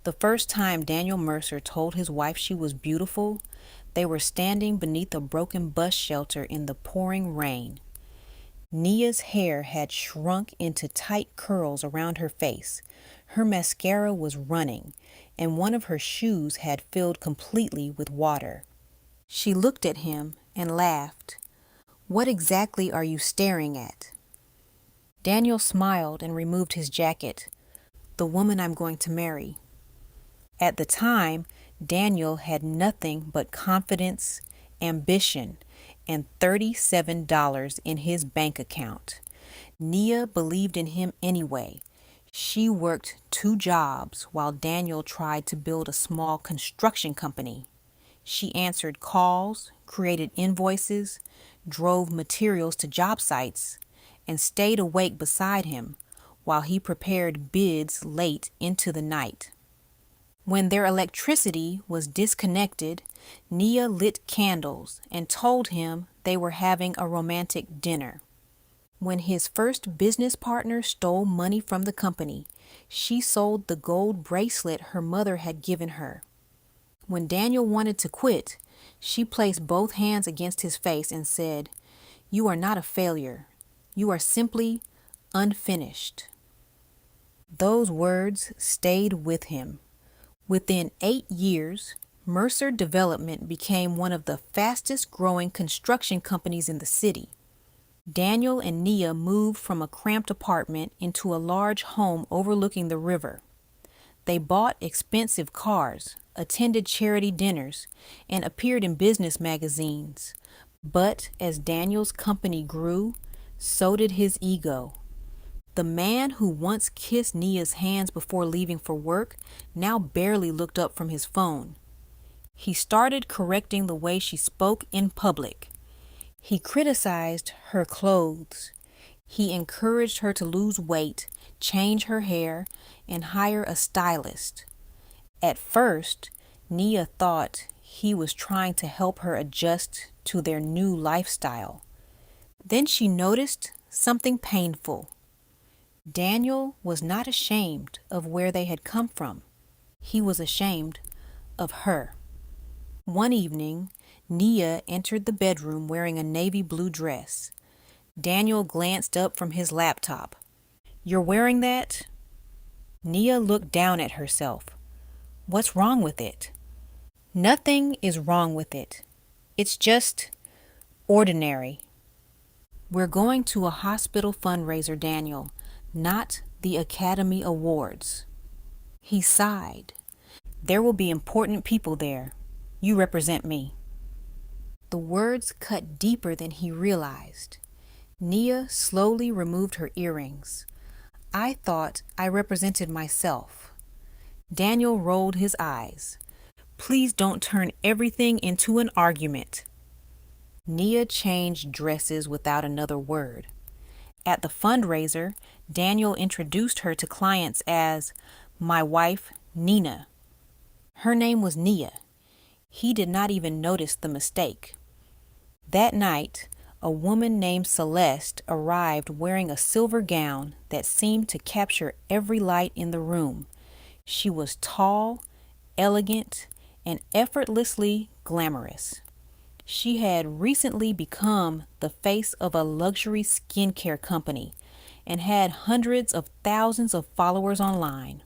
The first time Daniel Mercer told his wife she was beautiful, they were standing beneath a broken bus shelter in the pouring rain. Nia's hair had shrunk into tight curls around her face. Her mascara was running, and one of her shoes had filled completely with water. She looked at him and laughed. "What exactly are you staring at?" Daniel smiled and removed his jacket. "The woman I'm going to marry." At the time, Daniel had nothing but confidence, ambition, and $37 in his bank account. Nia believed in him anyway. She worked 2 jobs while Daniel tried to build a small construction company. She answered calls, created invoices, drove materials to job sites, and stayed awake beside him while he prepared bids late into the night. When their electricity was disconnected, Nia lit candles and told him they were having a romantic dinner. When his first business partner stole money from the company, she sold the gold bracelet her mother had given her. When Daniel wanted to quit, she placed both hands against his face and said, "You are not a failure. You are simply unfinished." Those words stayed with him. Within 8 years, Mercer Development became one of the fastest growing construction companies in the city. Daniel and Nia moved from a cramped apartment into a large home overlooking the river. They bought expensive cars, attended charity dinners, and appeared in business magazines. But as Daniel's company grew, so did his ego. The man who once kissed Nia's hands before leaving for work now barely looked up from his phone. He started correcting the way she spoke in public. He criticized her clothes. He encouraged her to lose weight, change her hair, and hire a stylist. At first, Nia thought he was trying to help her adjust to their new lifestyle. Then she noticed something painful. Daniel was not ashamed of where they had come from. He was ashamed of her. One evening, Nia entered the bedroom wearing a navy blue dress. Daniel glanced up from his laptop. "You're wearing that?" Nia looked down at herself. "What's wrong with it?" "Nothing is wrong with it. It's just ordinary." "We're going to a hospital fundraiser, Daniel, not the Academy Awards." He sighed. "There will be important people there. You represent me." The words cut deeper than he realized. Nia slowly removed her earrings. "I thought I represented myself." Daniel rolled his eyes. "Please don't turn everything into an argument." Nia changed dresses without another word. At the fundraiser, Daniel introduced her to clients as "my wife, Nina." Her name was Nia. He did not even notice the mistake. That night, a woman named Celeste arrived wearing a silver gown that seemed to capture every light in the room. She was tall, elegant, and effortlessly glamorous. She had recently become the face of a luxury skincare company and had hundreds of thousands of followers online.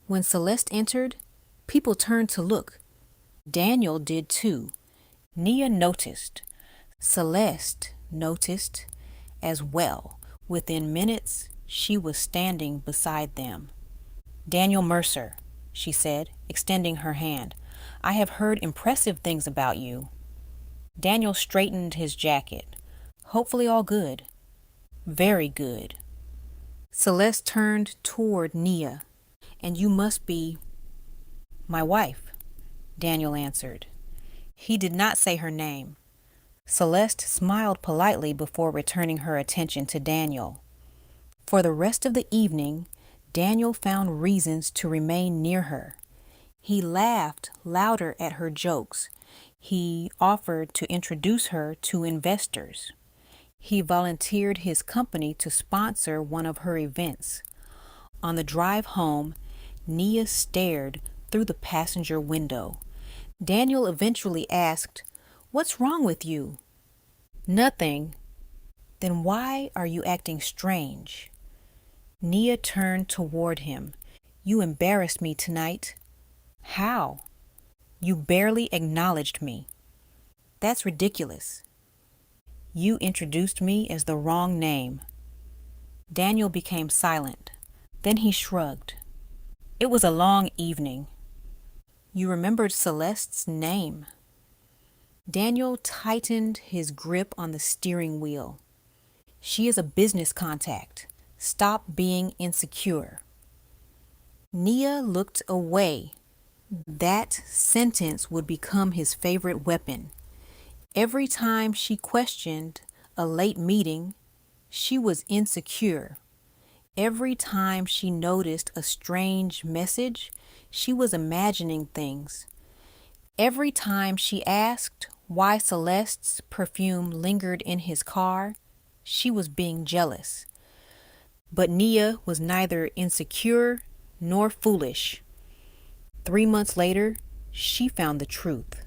When Celeste entered, people turned to look. Daniel did too. Nia noticed. Celeste noticed as well. Within minutes, she was standing beside them. "Daniel Mercer," she said, extending her hand. "I have heard impressive things about you." Daniel straightened his jacket. "Hopefully all good." "Very good." Celeste turned toward Nia. "And you must be—" "My wife," Daniel answered. He did not say her name. Celeste smiled politely before returning her attention to Daniel. For the rest of the evening, Daniel found reasons to remain near her. He laughed louder at her jokes. He offered to introduce her to investors. He volunteered his company to sponsor one of her events. On the drive home, Nia stared through the passenger window. Daniel eventually asked, "What's wrong with you?" "Nothing." "Then why are you acting strange?" Nia turned toward him. "You embarrassed me tonight." "How?" "You barely acknowledged me." "That's ridiculous." "You introduced me as the wrong name." Daniel became silent. Then he shrugged. "It was a long evening." "You remembered Celeste's name." Daniel tightened his grip on the steering wheel. "She is a business contact. Stop being insecure." Nia looked away. That sentence would become his favorite weapon. Every time she questioned a late meeting, she was insecure. Every time she noticed a strange message, she was imagining things. Every time she asked why Celeste's perfume lingered in his car, she was being jealous. But Nia was neither insecure nor foolish. 3 months later, she found the truth.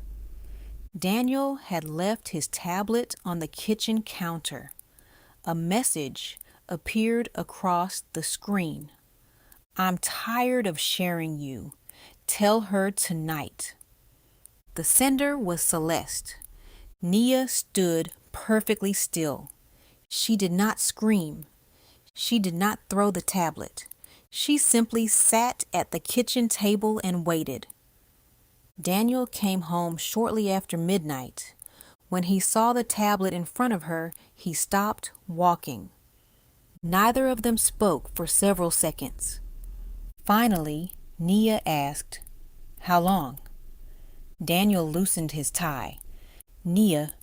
Daniel had left his tablet on the kitchen counter. A message appeared across the screen. "I'm tired of sharing you. Tell her tonight." The sender was Celeste. Nia stood perfectly still. She did not scream. She did not throw the tablet. She simply sat at the kitchen table and waited. Daniel came home shortly after midnight. When he saw the tablet in front of her, he stopped walking. Neither of them spoke for several seconds. Finally, Nia asked, "How long?" Daniel loosened his tie. "Nia,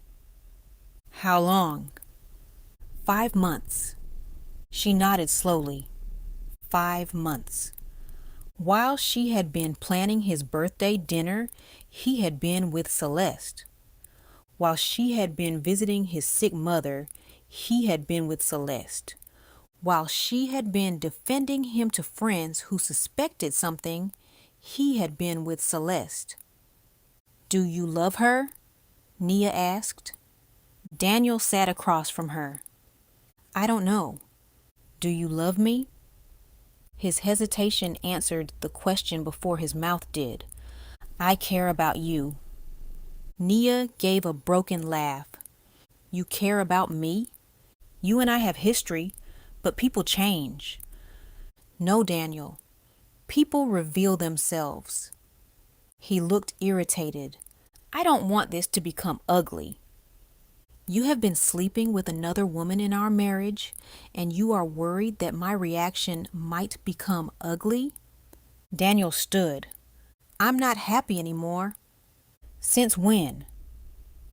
how long?" "5 months." She nodded slowly. 5 months. While she had been planning his birthday dinner, he had been with Celeste. While she had been visiting his sick mother, he had been with Celeste. While she had been defending him to friends who suspected something, he had been with Celeste. "Do you love her?" Nia asked. Daniel sat across from her. "I don't know. Do you love me?" His hesitation answered the question before his mouth did. "I care about you." Nia gave a broken laugh. "You care about me? You and I have history, but people change." "No, Daniel. People reveal themselves." He looked irritated. "I don't want this to become ugly." "You have been sleeping with another woman in our marriage, and you are worried that my reaction might become ugly?" Daniel stood. "I'm not happy anymore." "Since when?"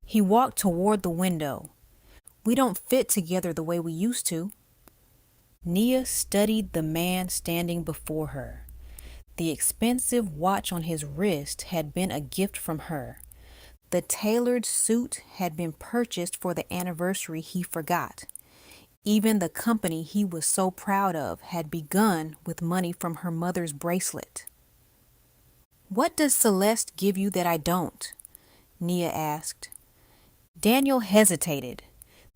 He walked toward the window. "We don't fit together the way we used to." Nia studied the man standing before her. The expensive watch on his wrist had been a gift from her. The tailored suit had been purchased for the anniversary he forgot. Even the company he was so proud of had begun with money from her mother's bracelet. "What does Celeste give you that I don't?" Nia asked. Daniel hesitated.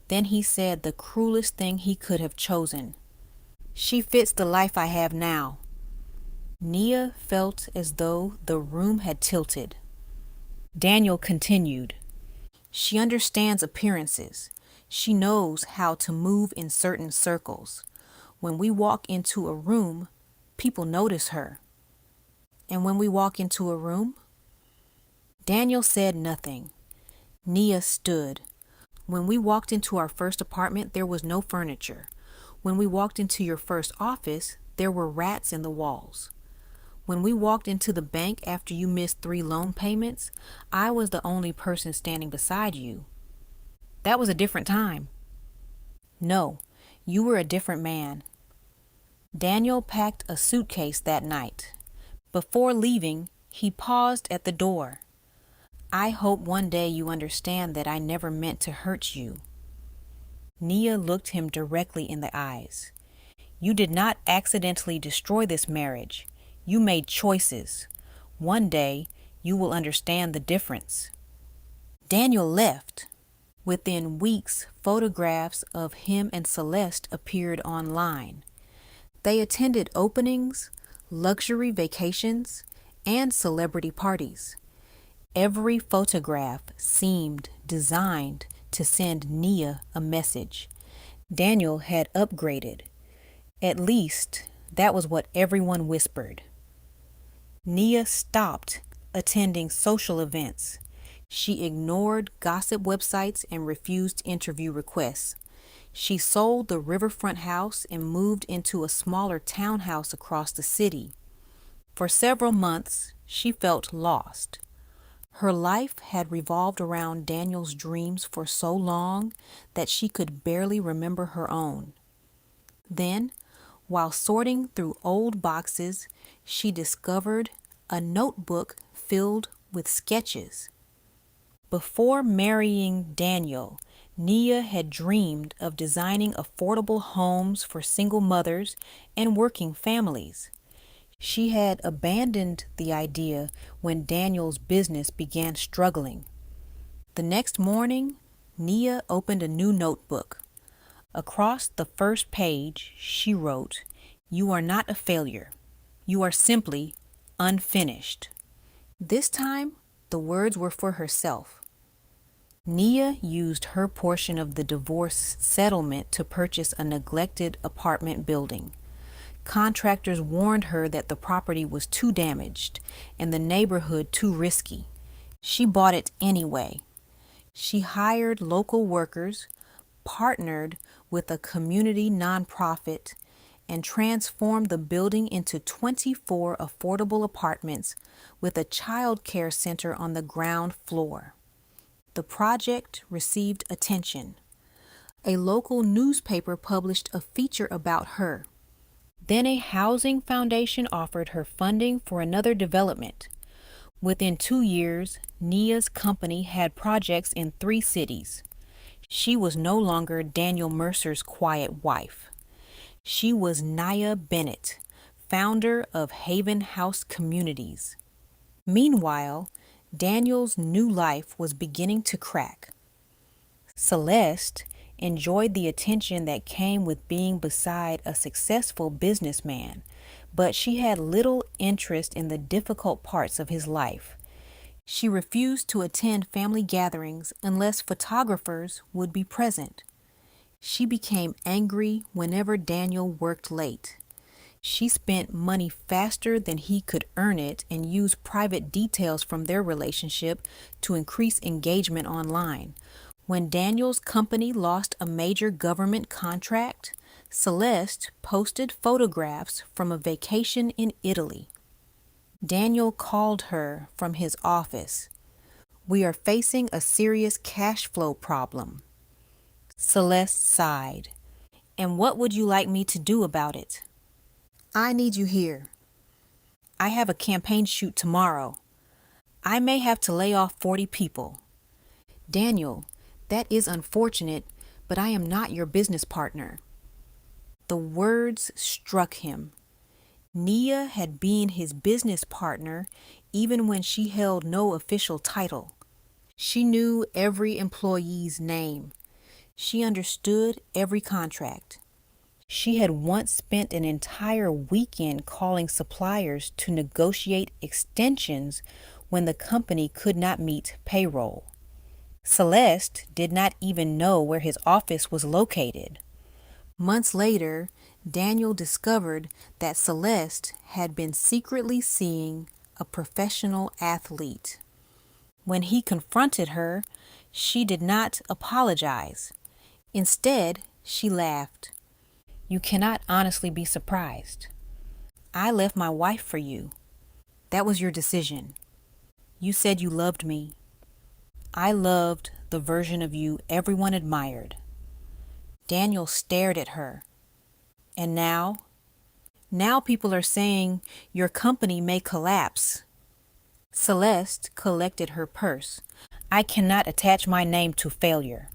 Then he said the cruelest thing he could have chosen. "She fits the life I have now." Nia felt as though the room had tilted. Daniel continued, "She understands appearances. She knows how to move in certain circles. When we walk into a room, people notice her." "And when we walk into a room?" Daniel said nothing. Nia stood. "When we walked into our first apartment, there was no furniture. When we walked into your first office, there were rats in the walls. When we walked into the bank after you missed 3 loan payments, I was the only person standing beside you. That was a different time." "No, you were a different man." Daniel packed a suitcase that night. Before leaving, he paused at the door. "I hope one day you understand that I never meant to hurt you." Nia looked him directly in the eyes. "You did not accidentally destroy this marriage. You made choices. One day, you will understand the difference. Daniel left. Within weeks, photographs of him and Celeste appeared online. They attended openings, luxury vacations, and celebrity parties. Every photograph seemed designed to send Nia a message. Daniel had upgraded. At least, that was what everyone whispered. Nia stopped attending social events. She ignored gossip websites and refused interview requests. She sold the riverfront house and moved into a smaller townhouse across the city. For several months, she felt lost. Her life had revolved around Daniel's dreams for so long that she could barely remember her own. Then, while sorting through old boxes, she discovered a notebook filled with sketches. Before marrying Daniel, Nia had dreamed of designing affordable homes for single mothers and working families. She had abandoned the idea when Daniel's business began struggling. The next morning, Nia opened a new notebook. Across the first page, she wrote, "You are not a failure. You are simply unfinished." This time, the words were for herself. Nia used her portion of the divorce settlement to purchase a neglected apartment building. Contractors warned her that the property was too damaged and the neighborhood too risky. She bought it anyway. She hired local workers, partnered with a community nonprofit, and transformed the building into 24 affordable apartments with a child care center on the ground floor. The project received attention. A local newspaper published a feature about her. Then a housing foundation offered her funding for another development. Within 2 years, Nia's company had projects in 3 cities. She was no longer Daniel Mercer's quiet wife. She was Nia Bennett, founder of Haven House Communities. Meanwhile, Daniel's new life was beginning to crack. Celeste enjoyed the attention that came with being beside a successful businessman, but she had little interest in the difficult parts of his life. She refused to attend family gatherings unless photographers would be present. She became angry whenever Daniel worked late. She spent money faster than he could earn it and used private details from their relationship to increase engagement online. When Daniel's company lost a major government contract, Celeste posted photographs from a vacation in Italy. Daniel called her from his office. "We are facing a serious cash flow problem." Celeste sighed. "And what would you like me to do about it?" "I need you here. I have a campaign shoot tomorrow. I may have to lay off 40 people. Daniel, that is unfortunate, but I am not your business partner." The words struck him. Nia had been his business partner even when she held no official title. She knew every employee's name. She understood every contract. She had once spent an entire weekend calling suppliers to negotiate extensions when the company could not meet payroll. Celeste did not even know where his office was located. Months later, Daniel discovered that Celeste had been secretly seeing a professional athlete. When he confronted her, she did not apologize. Instead, she laughed. "You cannot honestly be surprised. I left my wife for you. That was your decision. You said you loved me. I loved the version of you everyone admired." Daniel stared at her. "And now? Now people are saying your company may collapse." Celeste collected her purse. "I cannot attach my name to failure."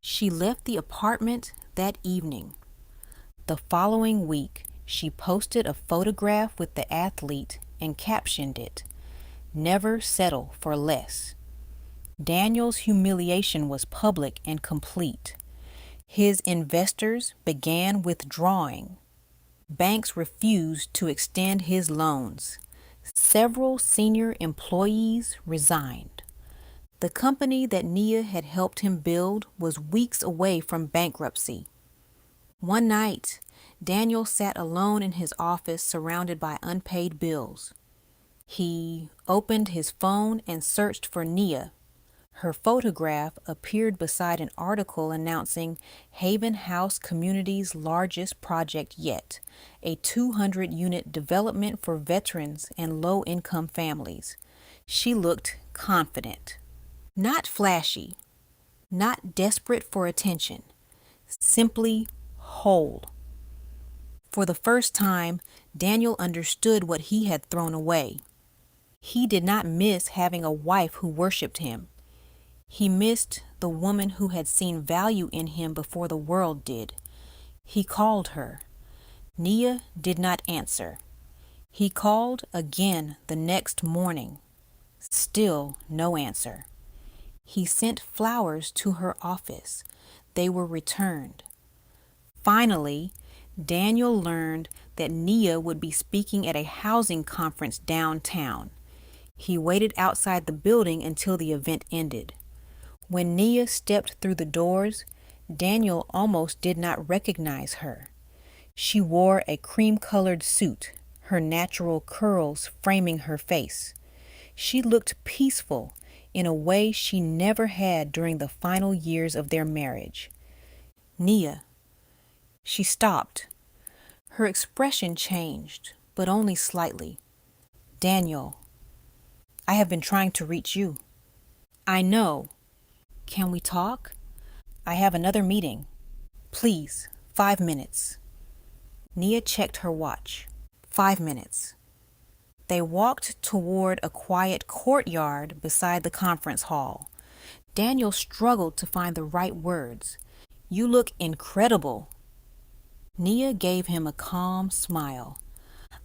She left the apartment that evening. The following week, She posted a photograph with the athlete and captioned it, "Never settle for less." Daniel's humiliation was public and complete. His investors began withdrawing. Banks refused to extend his loans. Several senior employees resigned. The company that Nia had helped him build was weeks away from bankruptcy. One night, Daniel sat alone in his office surrounded by unpaid bills. He opened his phone and searched for Nia. Her photograph appeared beside an article announcing Haven House Community's largest project yet, a 200-unit development for veterans and low-income families. She looked confident. Not flashy, not desperate for attention, simply whole. For the first time, Daniel understood what he had thrown away. He did not miss having a wife who worshipped him. He missed the woman who had seen value in him before the world did. He called her. Nia did not answer. He called again the next morning. Still no answer. He sent flowers to her office. They were returned. Finally, Daniel learned that Nia would be speaking at a housing conference downtown. He waited outside the building until the event ended. When Nia stepped through the doors, Daniel almost did not recognize her. She wore a cream-colored suit, her natural curls framing her face. She looked peaceful in a way she never had during the final years of their marriage. "Nia." She stopped. Her expression changed, but only slightly. "Daniel, I have been trying to reach you." "I know. Can we talk? I have another meeting. Please, 5 minutes." Nia checked her watch. 5 minutes. They walked toward a quiet courtyard beside the conference hall. Daniel struggled to find the right words. "You look incredible." Nia gave him a calm smile.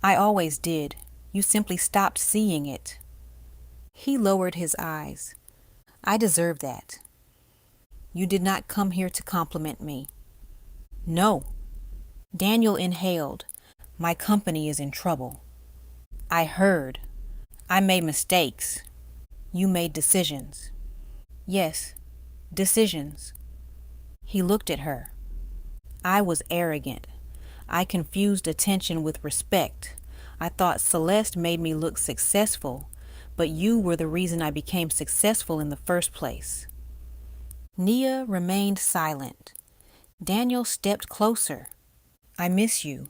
"I always did. You simply stopped seeing it." He lowered his eyes. "I deserve that." "You did not come here to compliment me." "No." Daniel inhaled. "My company is in trouble." "I heard. I made mistakes." "You made decisions." "Yes, decisions." He looked at her. "I was arrogant. I confused attention with respect. I thought Celeste made me look successful, but you were the reason I became successful in the first place." Nia remained silent. Daniel stepped closer. "I miss you."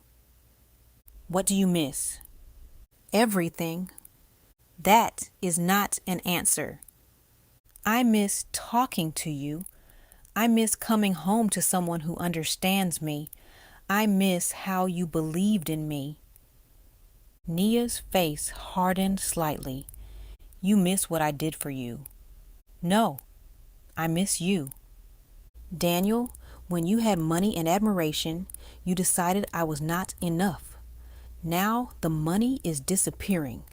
"What do you miss?" "Everything." That is not an answer. "I miss talking to you. I miss coming home to someone who understands me. I miss how you believed in me." Nia's face hardened slightly. "You miss what I did for you." "No, I miss you." "Daniel, when you had money and admiration, you decided I was not enough. Now the money is disappearing,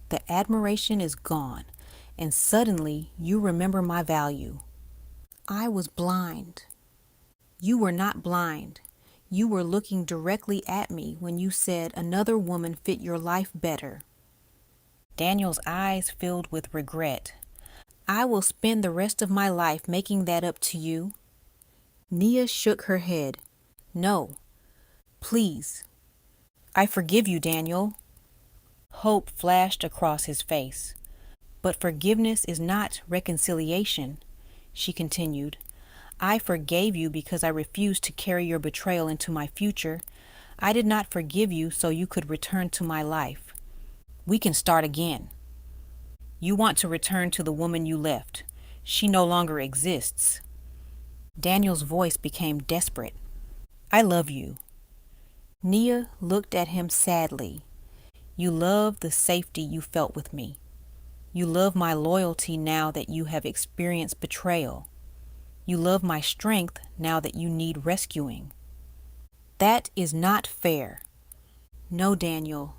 the admiration is gone, and suddenly you remember my value." "I was blind." "You were not blind. You were looking directly at me when you said another woman fit your life better." Daniel's eyes filled with regret. "I will spend the rest of my life making that up to you." Nia shook her head. "No, please." "I forgive you, Daniel." Hope flashed across his face. "But forgiveness is not reconciliation," she continued. "I forgave you because I refused to carry your betrayal into my future. I did not forgive you so you could return to my life. We can start again. You want to return to the woman you left. She no longer exists." Daniel's voice became desperate. "I love you." Nia looked at him sadly. "You love the safety you felt with me. You love my loyalty now that you have experienced betrayal. You love my strength now that you need rescuing." "That is not fair." No, Daniel.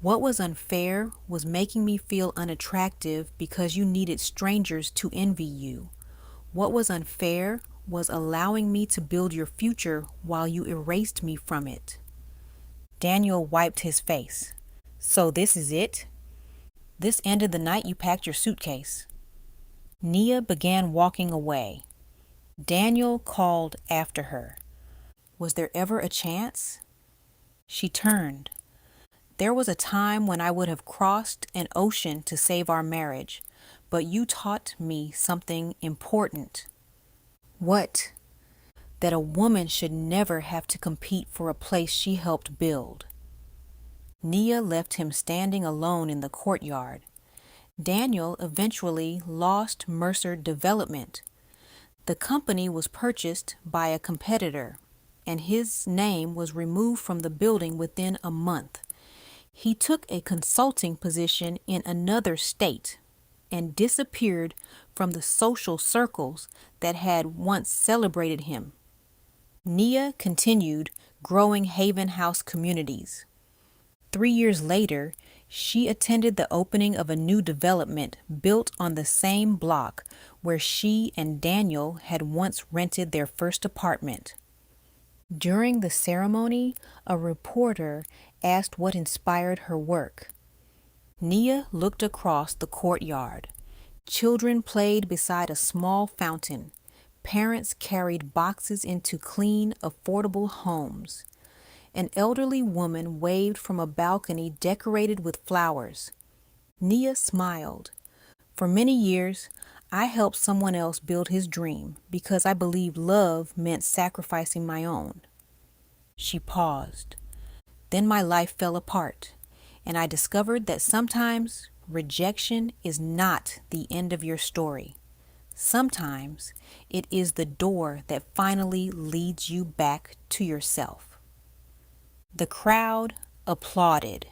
What was unfair was making me feel unattractive because you needed strangers to envy you. What was unfair was allowing me to build your future while you erased me from it. Daniel wiped his face. So this is it? This ended the night you packed your suitcase. Nia began walking away. Daniel called after her. Was there ever a chance? She turned. There was a time when I would have crossed an ocean to save our marriage, but you taught me something important. What? That a woman should never have to compete for a place she helped build. Nia left him standing alone in the courtyard. Daniel eventually lost Mercer Development. The company was purchased by a competitor, and his name was removed from the building within a month. He took a consulting position in another state and disappeared from the social circles that had once celebrated him. Nia continued growing Haven House communities. 3 years later, she attended the opening of a new development built on the same block where she and Daniel had once rented their first apartment. During the ceremony, a reporter asked what inspired her work. Nia looked across the courtyard. Children played beside a small fountain. Parents carried boxes into clean, affordable homes. An elderly woman waved from a balcony decorated with flowers. Nia smiled. For many years, I helped someone else build his dream because I believed love meant sacrificing my own. She paused. Then my life fell apart, and I discovered that sometimes rejection is not the end of your story. Sometimes it is the door that finally leads you back to yourself. The crowd applauded.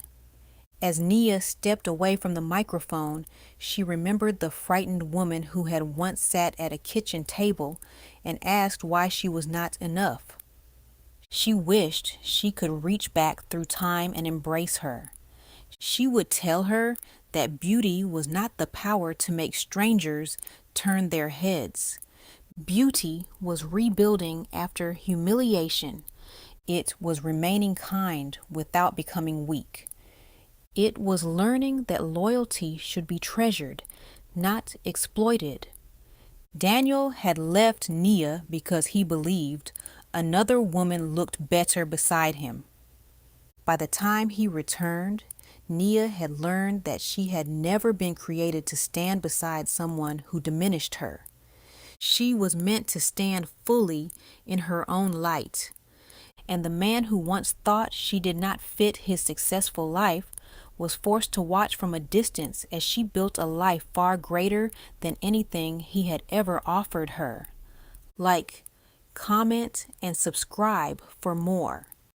As Nia stepped away from the microphone, she remembered the frightened woman who had once sat at a kitchen table and asked why she was not enough. She wished she could reach back through time and embrace her. She would tell her that beauty was not the power to make strangers turn their heads. Beauty was rebuilding after humiliation. It was remaining kind without becoming weak. It was learning that loyalty should be treasured, not exploited. Daniel had left Nia because he believed another woman looked better beside him. By the time he returned, Nia had learned that she had never been created to stand beside someone who diminished her. She was meant to stand fully in her own light. And the man who once thought she did not fit his successful life was forced to watch from a distance as she built a life far greater than anything he had ever offered her. Like, comment, and subscribe for more.